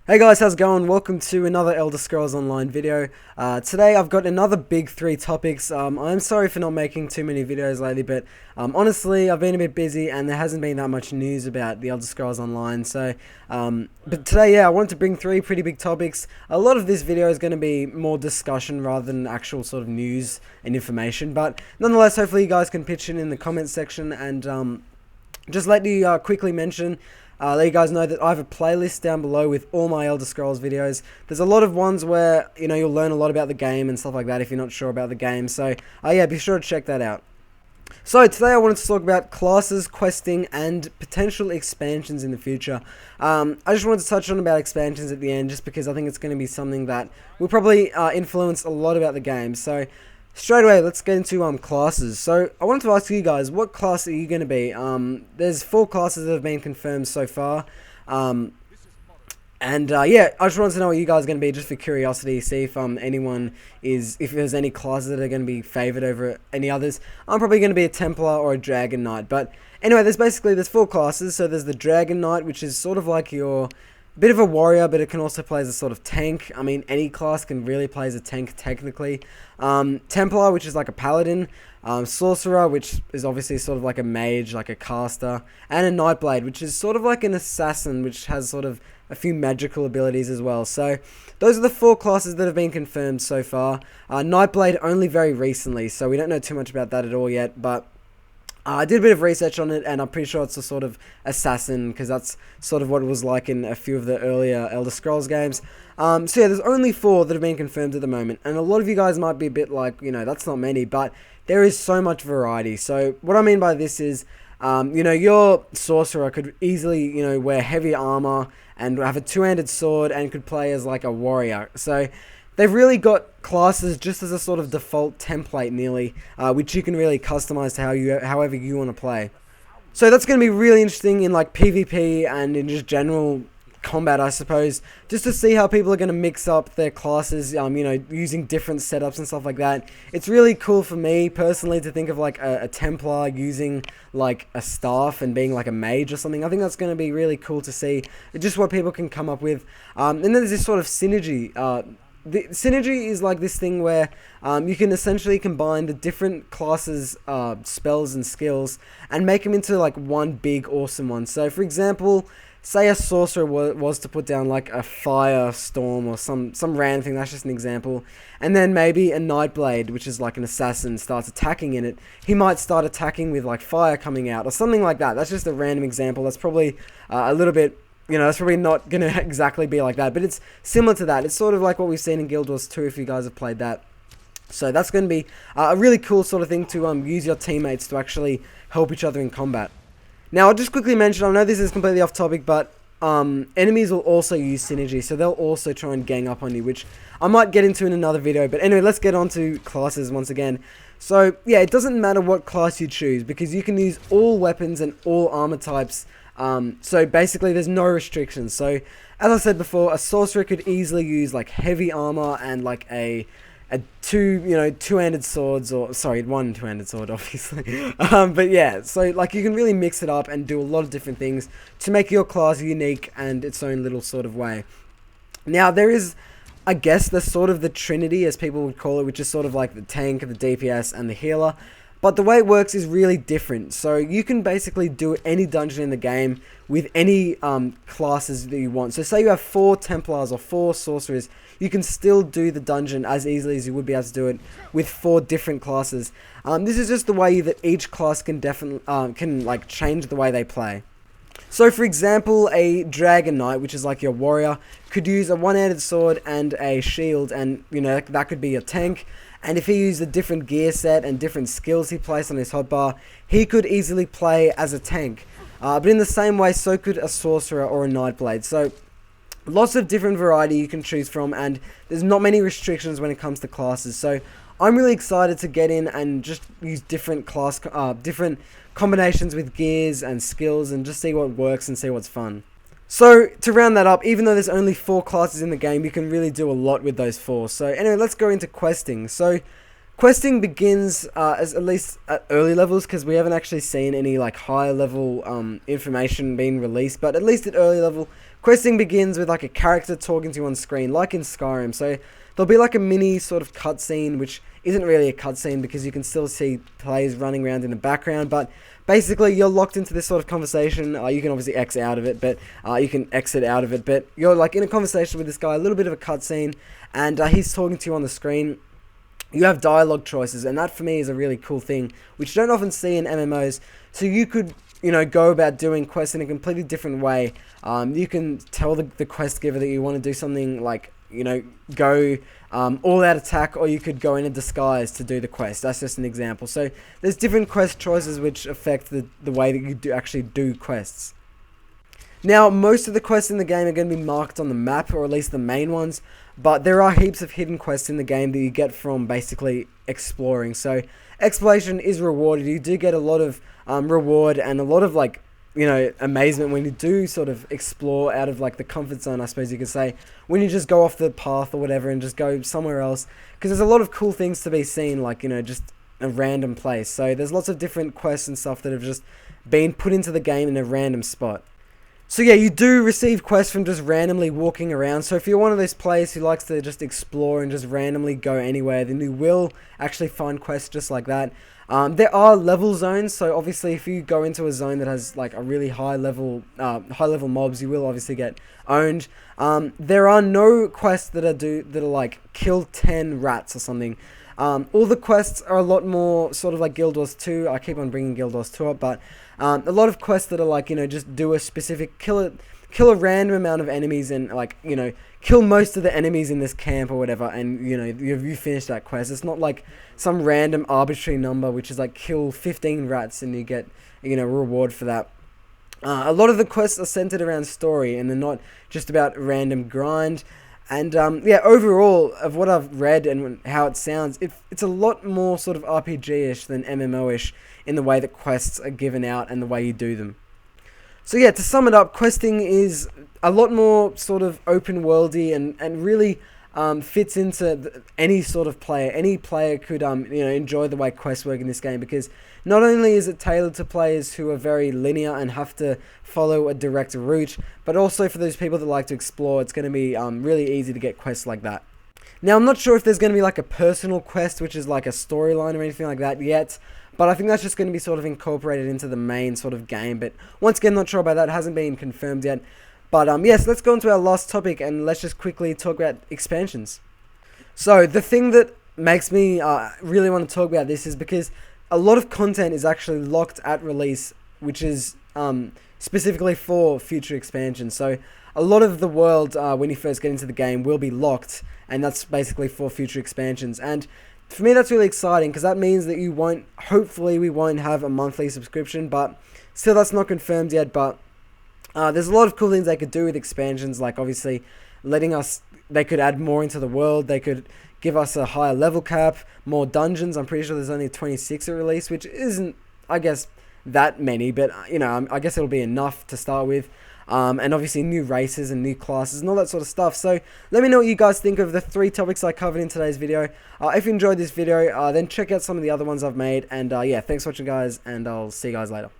Hey guys, how's it going? Welcome to another Elder Scrolls Online video. Today I've got another big three topics. I'm sorry for not making too many videos lately, but honestly I've been a bit busy and there hasn't been that much news about the Elder Scrolls Online. But today, I wanted to bring three pretty big topics. A lot of this video is going to be more discussion rather than actual sort of news and information. But nonetheless, hopefully you guys can pitch in the comments section and just let me quickly mention. Let you guys know that I have a playlist down below with all my Elder Scrolls videos. There's a lot of ones where, you'll learn a lot about the game and stuff like that if you're not sure about the game. So, yeah, be sure to check that out. So, today I wanted to talk about classes, questing, and potential expansions in the future. I just wanted to touch on about expansions at the end just because I think it's going to be something that will probably influence a lot about the game. So, straight away, let's get into classes. So, I wanted to ask you guys, what class are you going to be? There's 4 classes that have been confirmed so far. Yeah, I just wanted to know what you guys are going to be, just for curiosity, see if if there's any classes that are going to be favored over any others. I'm probably going to be a Templar or a Dragon Knight. But anyway, there's 4 classes. So there's the Dragon Knight, which is sort of like your bit of a warrior, but it can also play as a sort of tank. I mean, any class can really play as a tank, technically. Templar, which is like a paladin. Sorcerer, which is obviously sort of like a mage, like a caster. And a Nightblade, which is sort of like an assassin, which has sort of a few magical abilities as well. So, those are the 4 classes that have been confirmed so far. Nightblade only very recently, so we don't know too much about that at all yet, but I did a bit of research on it, and I'm pretty sure it's a sort of assassin, because that's sort of what it was like in a few of the earlier Elder Scrolls games. So yeah, there's only 4 that have been confirmed at the moment, and a lot of you guys might be a bit like, that's not many, but there is so much variety. So what I mean by this is, your sorcerer could easily, wear heavy armor and have a 2-handed sword and could play as like a warrior. So they've really got classes just as a sort of default template nearly, which you can really customize to however you want to play. So that's going to be really interesting in like PvP and in just general combat, I suppose, just to see how people are going to mix up their classes, using different setups and stuff like that. It's really cool for me personally to think of like a Templar using like a staff and being like a mage or something. I think that's going to be really cool to see just what people can come up with. And then there's this sort of synergy. The synergy is like this thing where you can essentially combine the different classes' spells and skills and make them into like one big awesome one. So for example, say a sorcerer was to put down like a fire storm or some random thing, that's just an example, and then maybe a Nightblade, which is like an assassin, starts attacking in it. He might start attacking with like fire coming out or something like that. That's just a random example. That's probably a little bit, that's probably not going to exactly be like that, but it's similar to that. It's sort of like what we've seen in Guild Wars 2 if you guys have played that. So that's going to be a really cool sort of thing to use your teammates to actually help each other in combat. Now, I'll just quickly mention, I know this is completely off topic, but enemies will also use synergy, so they'll also try and gang up on you, which I might get into in another video. But anyway, let's get on to classes once again. So, yeah, it doesn't matter what class you choose, because you can use all weapons and all armor types. So basically, there's no restrictions. So, as I said before, a sorcerer could easily use like heavy armor and like two-handed swords, or sorry, one two-handed sword, obviously. But yeah, so like you can really mix it up and do a lot of different things to make your class unique and its own little sort of way. Now there is, I guess, the sort of the Trinity, as people would call it, which is sort of like the tank, the DPS, and the healer. But the way it works is really different. So you can basically do any dungeon in the game with any classes that you want. So say you have 4 Templars or 4 sorcerers, you can still do the dungeon as easily as you would be able to do it with 4 different classes. This is just the way that each class can definitely like change the way they play. So for example, a Dragon Knight, which is like your warrior, could use a 1-handed sword and a shield, and that could be a tank. And if he used a different gear set and different skills he placed on his hotbar, he could easily play as a tank. But in the same way, so could a sorcerer or a Nightblade. So lots of different variety you can choose from, and there's not many restrictions when it comes to classes. So I'm really excited to get in and just use different different combinations with gears and skills and just see what works and see what's fun. So, to round that up, even though there's only 4 classes in the game, you can really do a lot with those 4. So, anyway, let's go into questing. So, questing begins as at least at early levels, because we haven't actually seen any like higher level information being released, but at least at early level, questing begins with like a character talking to you on screen, like in Skyrim. So there'll be like a mini sort of cutscene, which isn't really a cutscene because you can still see players running around in the background, but basically you're locked into this sort of conversation. You can obviously exit out of it, but you can exit out of it, but you're like in a conversation with this guy, a little bit of a cutscene, and he's talking to you on the screen. You have dialogue choices, and that for me is a really cool thing, which you don't often see in MMOs. So you could, go about doing quests in a completely different way. You can tell the quest giver that you want to do something like, go all out attack, or you could go in a disguise to do the quest. That's just an example. So there's different quest choices which affect the way that you actually do quests. Now, most of the quests in the game are going to be marked on the map, or at least the main ones, but there are heaps of hidden quests in the game that you get from basically exploring. So exploration is rewarded. You do get a lot of reward and a lot of amazement when you do sort of explore out of like the comfort zone, I suppose you could say, when you just go off the path or whatever and just go somewhere else, because there's a lot of cool things to be seen, like just a random place. So there's lots of different quests and stuff that have just been put into the game in a random spot. So yeah, you do receive quests from just randomly walking around. So if you're one of those players who likes to just explore and just randomly go anywhere, then you will actually find quests just like that. There are level zones, so obviously if you go into a zone that has like a really high level mobs, you will obviously get owned. There are no quests that are like kill 10 rats or something. All the quests are a lot more sort of like Guild Wars 2. I keep on bringing Guild Wars 2 up, but a lot of quests that are like, just do a specific kill a random amount of enemies and like, kill most of the enemies in this camp or whatever, and you finish that quest. It's not like some random arbitrary number which is like kill 15 rats and you get a reward for that. A lot of the quests are centered around story and they're not just about random grind. And yeah, overall, of what I've read and how it sounds, it's a lot more sort of RPG-ish than MMO-ish in the way that quests are given out and the way you do them. So yeah, to sum it up, questing is a lot more sort of open-worldy and really fits into any sort of player. Any player could enjoy the way quests work in this game, because not only is it tailored to players who are very linear and have to follow a direct route, but also for those people that like to explore, it's going to be really easy to get quests like that. Now, I'm not sure if there's going to be like a personal quest, which is like a storyline or anything like that yet, but I think that's just going to be sort of incorporated into the main sort of game. But once again, not sure about that. It hasn't been confirmed yet. But yes, let's go into our last topic and let's just quickly talk about expansions. So the thing that makes me really want to talk about this is because a lot of content is actually locked at release, which is specifically for future expansions. So a lot of the world, when you first get into the game, will be locked, and that's basically for future expansions. And for me, that's really exciting, because that means that hopefully we won't have a monthly subscription, but still that's not confirmed yet. But there's a lot of cool things they could do with expansions, like obviously they could add more into the world, they could give us a higher level cap, more dungeons. I'm pretty sure there's only 26 at release, which isn't, I guess, that many, but I guess it'll be enough to start with. And obviously new races and new classes and all that sort of stuff. So let me know what you guys think of the 3 topics I covered in today's video. If you enjoyed this video, then check out some of the other ones I've made. And yeah, thanks for watching, guys, and I'll see you guys later.